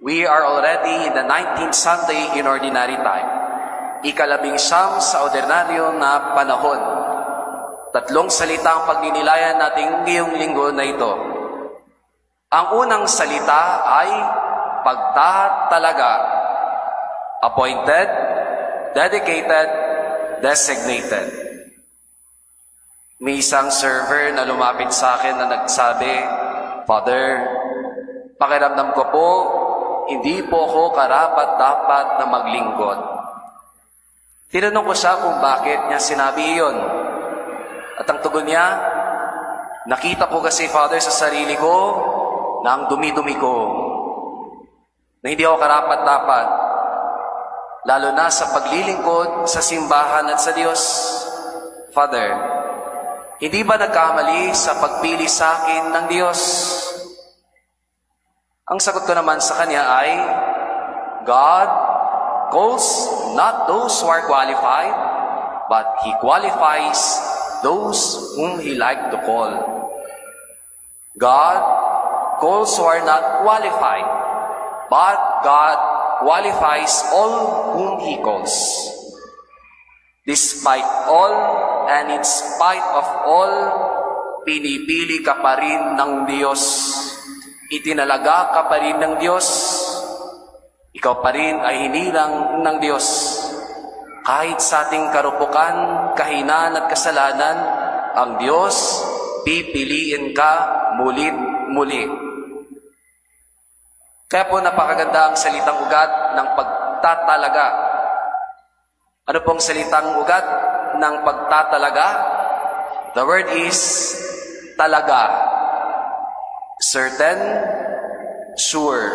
We are already in the 19th Sunday in Ordinary Time. Ika-11 sa ordinaryo na panahon. 3 salita ang pagninilayan natin ngayong linggo na ito. Ang unang salita ay pagtatalaga. Appointed, dedicated, designated. May isang server na lumapit sa akin na nagsabi, Father, pakiramdam ko po, hindi po ako karapat-dapat na maglingkod. Tinanong ko siya kung bakit niya sinabi iyon. At ang tugon niya, nakita ko kasi, Father, sa sarili ko na ang dumi-dumi ko. Na hindi ako karapat-dapat. Lalo na sa paglilingkod sa simbahan at sa Diyos. Father, hindi ba nagkamali sa pagpili sa akin ng Diyos? Ang sagot ko naman sa kanya ay, God calls not those who are qualified, but He qualifies those whom He like to call. God calls who are not qualified, but God qualifies all whom He calls. Despite all and in spite of all, pinipili ka pa rin ng Diyos. Itinalaga ka pa rin ng Diyos. Ikaw pa rin ay hinilang ng Diyos. Kahit sa ating karupukan, kahinaan at kasalanan, ang Diyos, pipiliin ka mulit-muli. Kaya po napakaganda ang salitang ugat ng pagtatalaga. Ano pong salitang ugat ng pagtatalaga? The word is talaga. Certain, sure.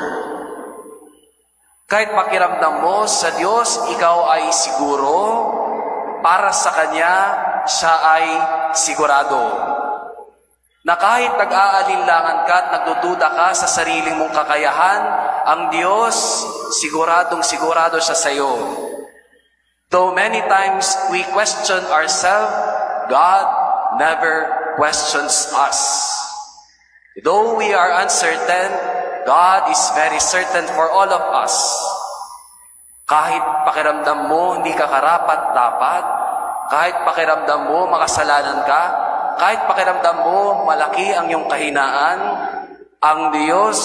Kahit pakiramdam mo sa Diyos, ikaw ay siguro, para sa Kanya, siya ay sigurado. Na kahit nag-aalinlangan ka at nagdududa ka sa sariling mong kakayahan, ang Diyos, siguradong sigurado siya sa iyo. Though many times we question ourselves, God never questions us. Though we are uncertain, God is very certain for all of us. Kahit pakiramdam mo hindi ka karapat-dapat, kahit pakiramdam mo makasalanan ka, kahit pakiramdam mo malaki ang iyong kahinaan, ang Diyos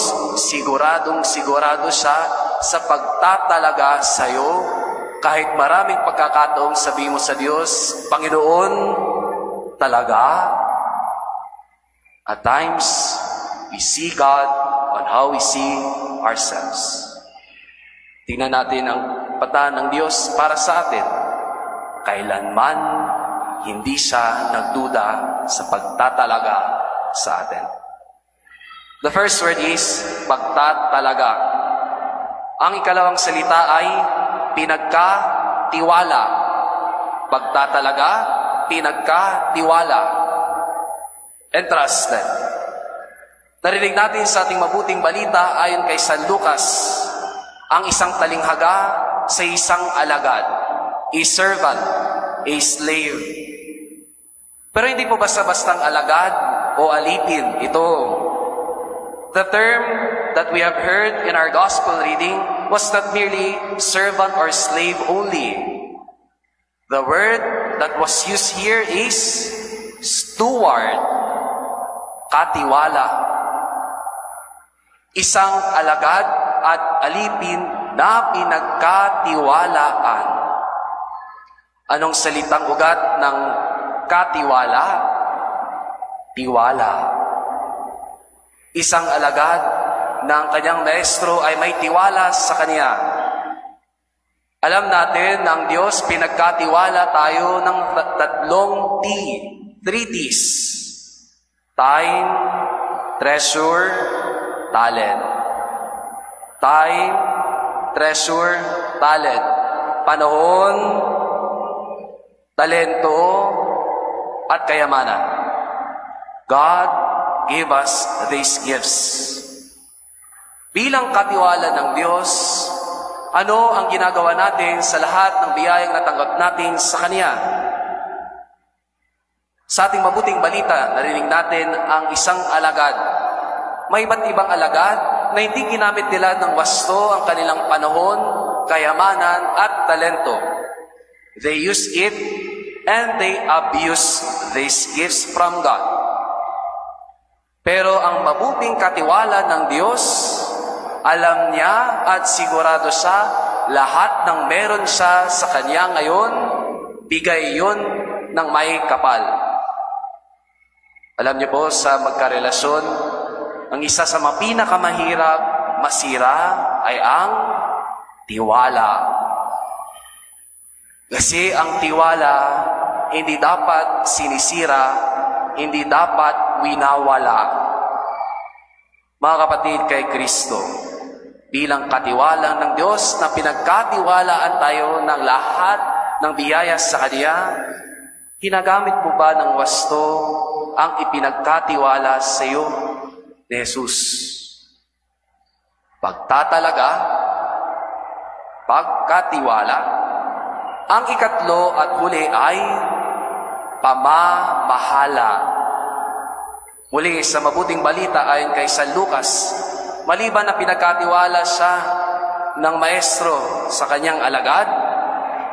siguradong sigurado siya sa pagtatalaga sa iyo. Kahit maraming pagkakataong sabihin mo sa Diyos, Panginoon, talaga? At times, we see God on how we see ourselves. Tingnan natin ang pata ng Diyos para sa atin. Kailanman hindi siya nagduda sa pagtatalaga sa atin. The first word is pagtatalaga. Ang ikalawang salita ay pinagkatiwala. Pagtatalaga, pinagkatiwala. Entrusted. Narinig natin sa ating mabuting balita ayon kay San Lucas, ang isang talinghaga sa isang alagad, a servant, a slave. Pero hindi po basta-bastang alagad o alipin ito. The term that we have heard in our gospel reading was not merely servant or slave only. The word that was used here is steward. Katiwala. Isang alagad at alipin na pinagkatiwalaan. Anong salitang ugat ng katiwala? Tiwala. Isang alagad na ang kanyang maestro ay may tiwala sa kanya. Alam natin na ang Diyos pinagkatiwala tayo ng 3 T. 3 T's. Time, treasure, talent. Time, treasure, talent. Panahon, talento, at kayamanan. God gave us these gifts. Bilang katiwala ng Diyos, ano ang ginagawa natin sa lahat ng biyayang natanggap natin sa Kanya? Sa ating mabuting balita, narinig natin ang isang alagad. May iba't ibang alagad na hindi ginamit nila ng wasto ang kanilang panahon, kayamanan at talento. They use it and they abuse these gifts from God. Pero ang mabuting katiwala ng Diyos, alam niya at sigurado siya lahat ng meron siya sa Kanya ngayon, bigay yun ng may kapal. Alam niyo po, sa magkarelasyon, ang isa sa mga pinakamahirap masira ay ang tiwala. Kasi ang tiwala hindi dapat sinisira, hindi dapat winawala. Mga kapatid, kay Kristo, bilang katiwala ng Diyos na pinagkatiwalaan tayo ng lahat ng biyaya sa Kanya, ginagamit mo ba ng wasto ang ipinagkatiwala sa iyo ni Jesus? Pagtatalaga, pagkatiwala. Ang ikatlo at huli ay pamamahala. Muli, sa mabuting balita ayon kay San Lucas, maliban na pinagkatiwala siya ng maestro sa kanyang alagad,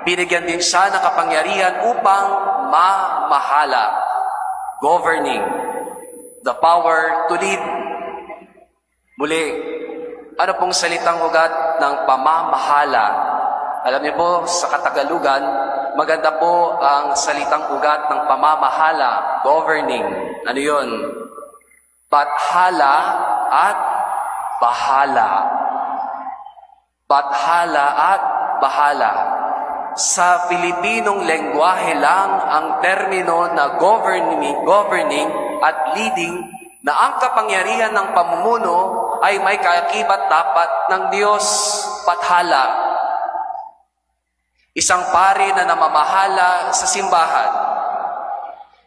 binigyan din siya ng kapangyarihan upang mamahala, governing, the power to lead. Muli, ano pong salitang ugat ng pamamahala? Alam niyo po, sa Katagalugan, maganda po ang salitang ugat ng pamamahala, governing. Ano yun? Bathala at bahala. Bathala at bahala. Sa Pilipinong lengguwahe lang ang termino na governing at leading, na ang kapangyarihan ng pamumuno ay may kaakibat dapat ng Diyos. Bathala. Isang pari na namamahala sa simbahan.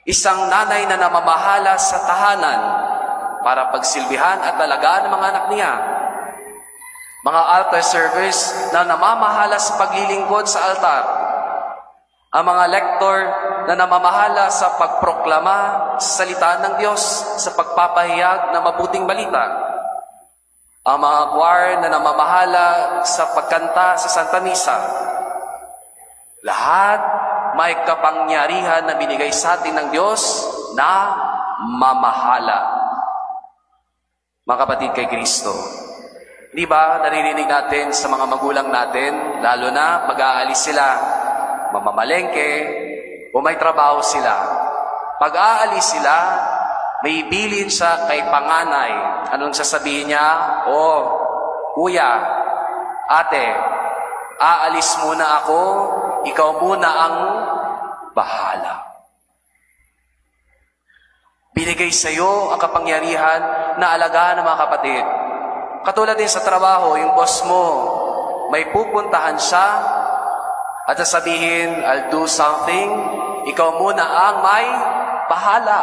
Isang nanay na namamahala sa tahanan para pagsilbihan at alagaan ng mga anak niya. Mga altar servers na namamahala sa paglilingkod sa altar. Ang mga lektor na namamahala sa pagproklama sa salita ng Diyos, sa pagpapahayag ng mabuting balita. Ang mga choir na namamahala sa pagkanta sa Santa Misa. Lahat may kapangyarihan na binigay sa atin ng Diyos na mamahala. Mga kapatid, kay Kristo, di ba naririnig natin sa mga magulang natin, lalo na mag-aalis sila, mamamalengke, o may trabaho sila. Pag-aalis sila, may bilin siya kay panganay. Anong sasabihin niya? "Oh, kuya, ate, aalis muna ako, ikaw muna ang bahala." Binigay sa iyo ang kapangyarihan na alagaan ng mga kapatid. Katulad din sa trabaho, yung boss mo, may pupuntahan siya at sasabihin, "I'll do something." Ikaw muna ang may bahala.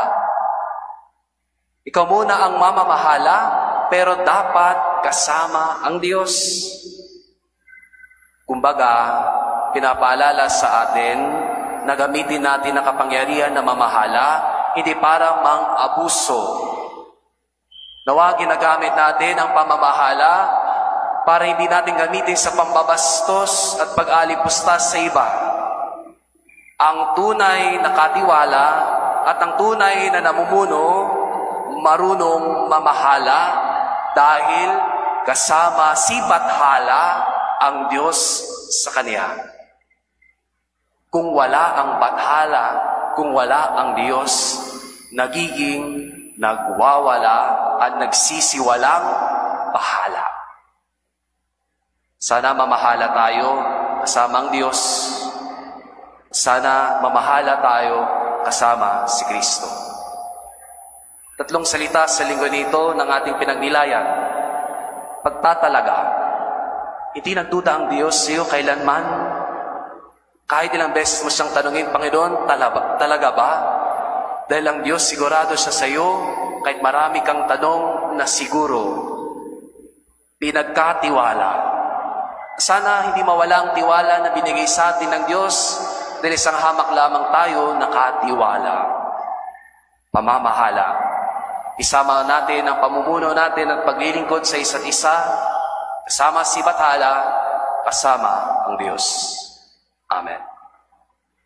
Ikaw muna ang mamamahala, pero dapat kasama ang Diyos. Kumbaga, pinapaalala sa atin na gamitin natin ang kapangyarihan na mamahala, hindi para mang-abuso. Nawa ginagamit natin ang pamamahala para hindi natin gamitin sa pambabastos at pag-alipustas sa iba. Ang tunay na katiwala at ang tunay na namumuno, marunong mamahala dahil kasama si Bathala ang Diyos sa kanya. Kung wala ang Bathala, kung wala ang Diyos, nagiging nagwawala at nagsisiwalang bahala. Sana mamahala tayo kasama ang Diyos. Sana mamahala tayo kasama si Kristo. Tatlong salita sa linggo nito ng ating pinagnilayan. Pagtatalaga. Hindi nagduda ang Diyos sa iyo kailanman. Kahit ilang beses mo siyang tanungin, "Panginoon, talaga ba?" Dahil ang Diyos sigurado siya sa iyo, kahit marami kang tanong na siguro. Pinagkatiwala. Sana hindi mawala ang tiwala na binigay sa atin ng Diyos, dahil isang hamak lamang tayo nakatiwala. Pamamahala. Isama natin ang pamumuno natin at paglilingkod sa isa't isa, kasama si Bathala, kasama ang Diyos. Amen.